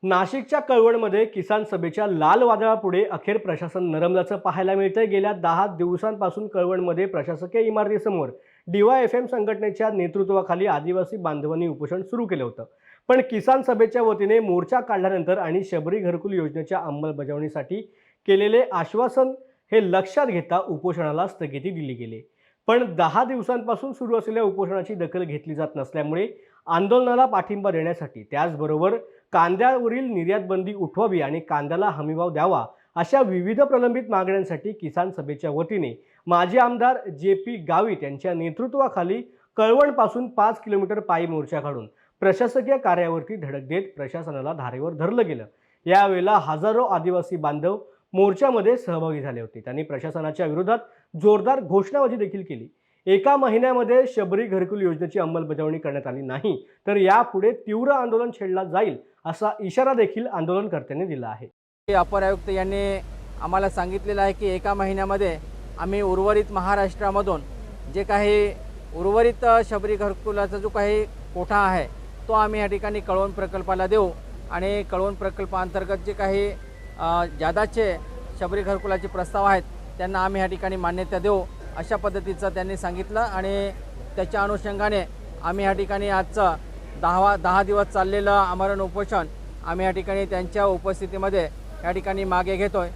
नाशिकच्या कळवणमध्ये किसान सभेच्या लाल वादळापुढे अखेर प्रशासन नरमल्याचं पाहायला मिळतंय। गेल्या 10 दिवसांपासून कळवणमध्ये प्रशासकीय इमारतीसमोर DYFM संघटनेच्या नेतृत्वाखाली आदिवासी बांधवांनी उपोषण सुरू केलं होतं। पण किसान सभेच्या वतीने मोर्चा काढल्यानंतर आणि शबरी घरकुल योजनेच्या अंमलबजावणीसाठी केलेले आश्वासन हे लक्षात घेता उपोषणाला स्थगिती दिली गेली। पण 10 दिवसांपासून सुरू असलेल्या उपोषणाची दखल घेतली जात नसल्यामुळे आंदोलनाला पाठिंबा देण्यासाठी त्याचबरोबर कांद्यावरील निर्यात बंदी उठवावी आणि कांद्याला हमीभाव द्यावा अशा विविध प्रलंबित मागण्यांसाठी किसान सभेच्या वतीने माजी आमदार JP गावित यांच्या नेतृत्वाखाली कळवणपासून 5 किलोमीटर पायी मोर्चा काढून प्रशासकीय कार्यावरती धडक देत प्रशासनाला धारेवर धरलं गेलं। यावेळेला हजारो आदिवासी बांधव मोर्चामध्ये सहभागी झाले होते। त्यांनी प्रशासनाच्या विरोधात जोरदार घोषणाबाजी देखील केली। एका महिन्यामध्ये शबरी घरकुल योजनेची अंमलबजावणी करण्यात आली नाही तर यापुढे तीव्र आंदोलन छेडला जाईल असा इशारा देखील आंदोलनकर्त्यांनी दिला आहे। अपर आयुक्त यांनी आम्हाला सांगितलेलं आहे की एका महिन्यामध्ये आम्ही उर्वरित महाराष्ट्रामधून जे काही उर्वरित शबरी घरकुलाचा जो काही कोठा आहे तो आम्ही या ठिकाणी कळवण प्रकल्पाला देऊ आणि कळवण प्रकल्पाअंतर्गत जे काही जादाचे शबरी घरकुलाचे प्रस्ताव आहेत त्यांना आम्ही या ठिकाणी मान्यता देऊ अशा पद्धतीचं त्यांनी सांगितलं आणि त्याच्या अनुषंगाने आम्ही या ठिकाणी आजचं 10 दिवस चाललेलं आमरण उपोषण आम्ही या ठिकाणी त्यांच्या उपस्थितीमध्ये या ठिकाणी मागे घेतोय।